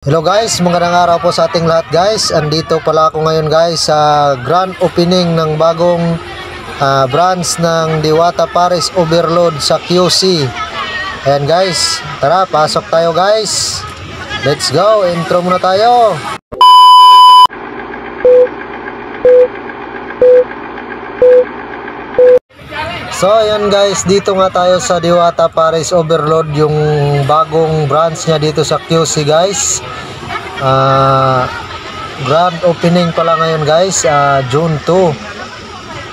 Hello guys, magandang araw po sa ating lahat guys. Andito pala ako ngayon guys sa grand opening ng bagong branch ng Diwata Paris Overload sa QC. Ayan guys, tara pasok tayo guys. Let's go, intro muna tayo. So ayan guys, dito nga tayo sa Diwata Paris Overload, yung bagong branch niya dito sa QC guys. Grand opening pala ngayon guys, June 2.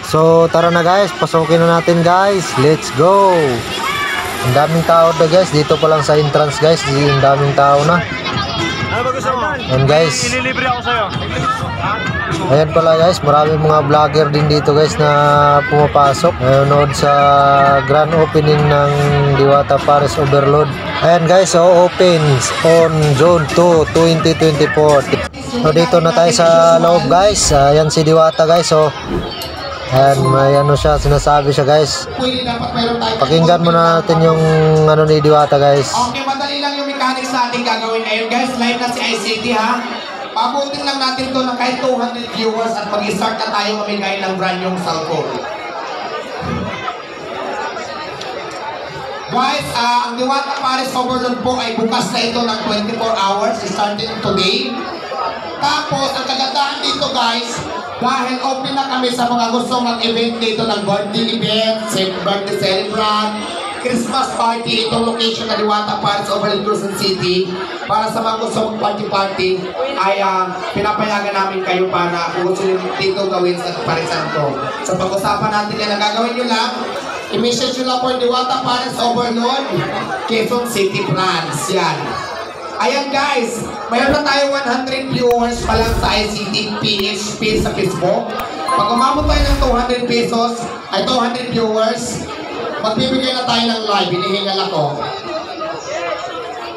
So tara na guys, pasukin na natin guys. Let's go. Ang daming tao na guys, dito pa lang sa entrance guys, ang daming tao na. Ano ba gusto mo? Ayan guys, Ililibre ako sa'yo. ayan pala guys, maraming mga vlogger din dito guys na pumapasok nanonood sa grand opening ng Diwata Paris Overload. Ayan guys, so opens on June 2, 2024. So dito na tayo sa loob guys. Ayan si Diwata guys. So ayan, may ano siya, sinasabi siya guys. Pakinggan muna natin yung ano ni Diwata guys. Okay, madali lang yung mechanics natin gagawin ngayon guys. Live na si ICT ha. Pabutin lang natin to ng kahit 200 viewers at mag-start na tayo mamigay ng brand yung cellphone. Guys, ang Diwata Paris Overload po ay bukas na ito ng 24 hours starting today. Tapos, ang kagandahan dito guys, dahil open na kami sa mga gusto mag-event dito ng birthday event, birthday celebrant, Christmas party, itong location na Diwata Paris Overload Quezon City. Para sa mga gusto mag-party-party, ay pinapayagan namin kayo para kung gusto nyo dito gawin sa parisan ko. So pag-usapan natin yan, ang gagawin nyo lang, i-message nyo lang po yung Diwata Paris Overload Quezon City branch. Yan. Ayan guys, mayroon na tayo 100 viewers pa lang sa ICT PHP sa Facebook. Pag umabot tayo ng 200 pesos, ay 200 viewers, magbibigay na tayo ng live. Hinihingal ako.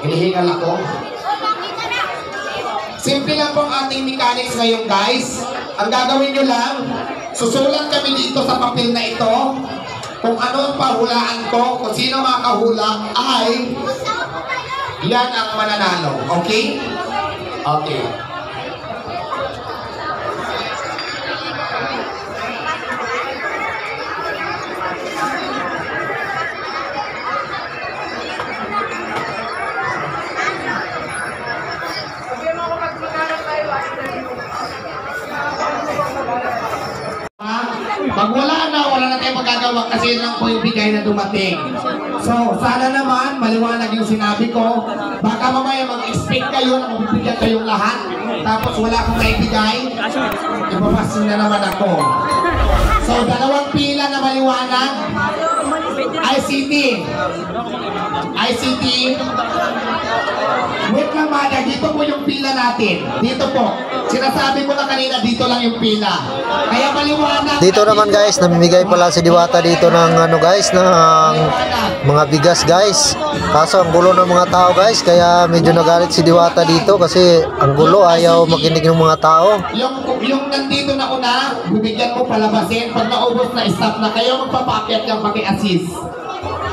Hinihingal ako. Simple lang po ang ating mechanics ngayon guys. Ang gagawin nyo lang, susulat kami dito sa papel na ito kung ano ang pahulaan ko, kung sino makahula ay yan ang mananalo. Okay? Okay. Pag wala na tayong magagawa kasi yun lang po yung bigay na dumating. So, sana naman maliwanag yung sinabi ko. Baka mamaya mag-expect kayo na magbibigyan kayong lahat. Tapos wala akong maibigay. Ipapasin na naman ako. So, dalawang pila na maliwanag. ICT. ICT. Wait lang Mada, dito po yung pila natin. Dito po. Sinasabi ko na kanina, dito lang yung pila. Kaya maliwanag. Dito naman guys, namimigay pala si Diwata dito ng ano guys, ng mga bigas guys. Kaso ang gulo ng mga tao guys, kaya medyo nagalit si Diwata dito kasi ang gulo, ayaw makinig ng mga tao. Yung nandito na una, bibigyan mo palabasin. Pag naubos na, stop na kayo, magpapakyat yung paki-assist.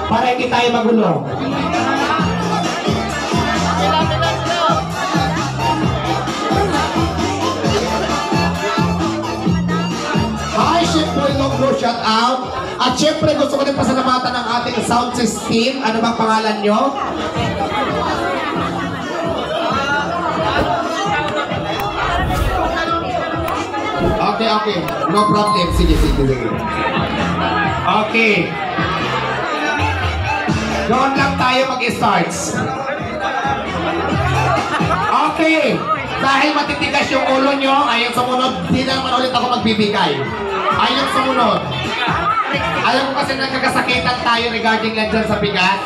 Para hindi tayo magulo. Hi, Chef Boy Longro, shout out. At syempre gusto ko din pasalamatan ng ating sound system. Ano bang pangalan nyo? Okay, okay. No problem. Sige. Okay. Doon lang tayo mag-start. Okay. Dahil matitigas yung ulo nyo, ayun sumunod. Di naman ulit ako magbibigay. Ayun sumunod. Alam ko kasi nagkakasakitan tayo regarding lang dyan sa bigas.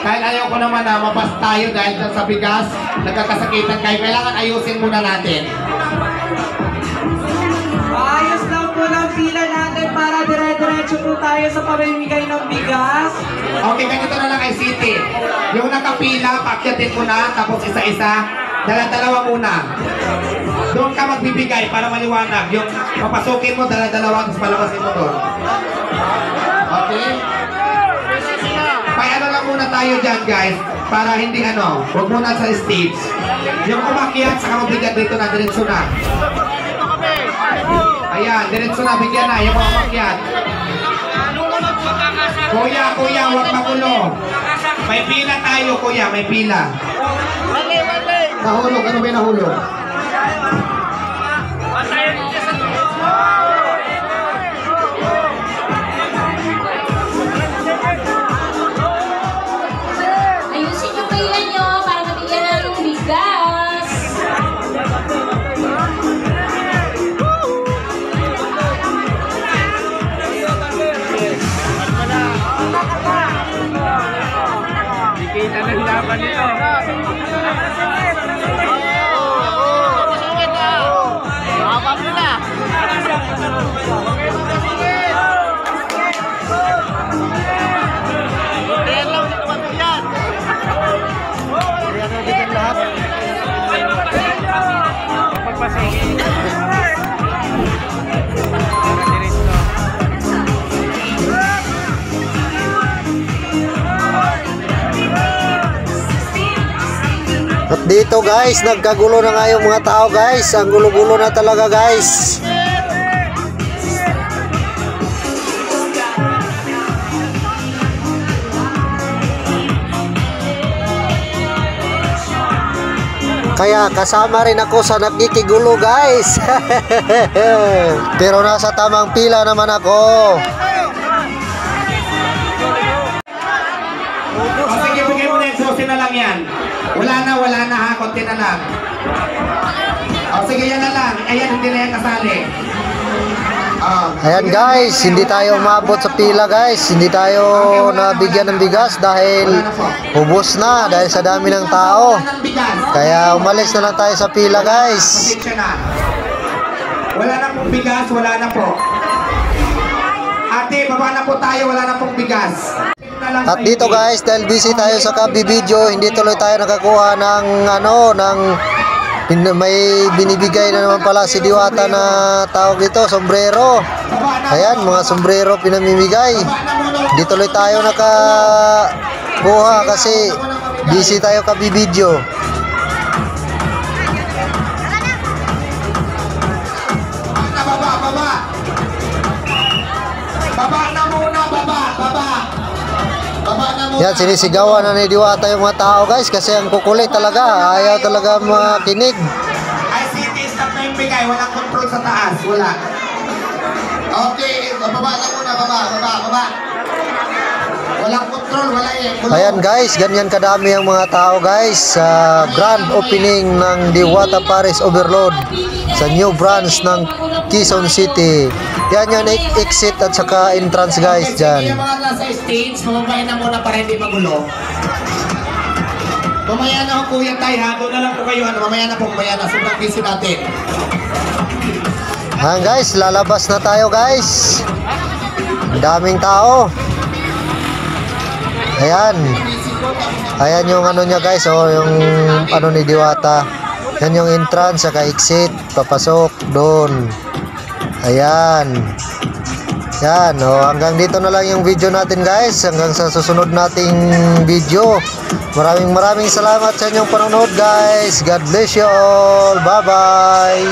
Kahit ayaw ko naman na mabas tayo dahil dyan sa bigas, nagkakasakitan kayo. Kailangan ayusin muna natin. Ayos lang po ng pila natin para dire-diretso po tayo sa pamimigay ng bigas. Okay, ganito na lang ICT. Yung nakapila, pakyatin mo na, tapos isa-isa. Dala-dalawa muna. Doon ka magbibigay para maliwanag. Yung papasukin mo, dala-dalawa, tapos palabasin mo doon. Okay? May ano lang muna tayo dyan guys. para hindi ano, huwag muna sa stage. Yung umakyat, saka mabigat dito na, diretso na. Ayan, diretso na, bigyan na, yung mga umakyat. Kuya, huwag magulo. May pila tayo, kuya, may pila. Nahulog, ano ba yung nahulog? Ayusin yung pila nyo para mabigyan na ng bigas. Kita ng laban nito. Abang nila. Kaya lang dito yan. Kaya lang dito lahat. Pagpasingin. At dito guys, nagkagulo na nga yung mga tao guys. Ang gulo-gulo na talaga guys. Kaya kasama rin ako sa nakikigulo guys. Pero nasa tamang pila naman ako. O sige, bigay mo na yung susi na lang yan. Wala na ha, konti na lang. O sige, yan na lang. Ayan, hindi na yan kasali. Ayan guys, hindi tayo umabot sa pila guys. Hindi tayo nabigyan ng bigas dahil ubos na dahil sa dami ng tao. Kaya umalis na lang tayo sa pila guys. Pasensya na. Wala na pong bigas, wala na po. Ate, baba na po tayo, wala na pong bigas. At dito guys, dahil busy tayo sa Kabi Video, hindi tuloy tayo nakakuha ng may binibigay na naman pala si Diwata na tawag dito, sombrero. Ayan, mga sombrero pinamimigay. Hindi tuloy tayo nakakuha kasi busy tayo Kabi Video. Baba na muna, baba. Yan, sinisigawan na ni Diwata yung mga tao guys kasi ang kukulit talaga. Ayaw talaga makinig. ICT stop na yung bigay, walang control sa taas, wala. Okay, baba na muna, baba. Walang control, wala eh. Ayan guys, ganyan kadami ang mga tao guys sa grand opening ng Diwata Paris Overload sa new branch ng Quezon City. Yan yung exit at saka entrance guys dyan. Yung mga nasa stage, mamamaya na muna para hindi magulo. Mamaya na ho, Kuya Tay, ha? Doon na lang po kayo, mamaya na, sobrang busy natin. Ayan guys, lalabas na tayo guys. Ang daming tao. Ayan. Ayan yung ano niya guys, yung ano ni Diwata. Yan yung entrance, saka exit, papasok doon. Ayan. Yan, hanggang dito na lang yung video natin guys. Hanggang sa susunod nating video. Maraming salamat sa inyong panonood guys. God bless you all. Bye bye.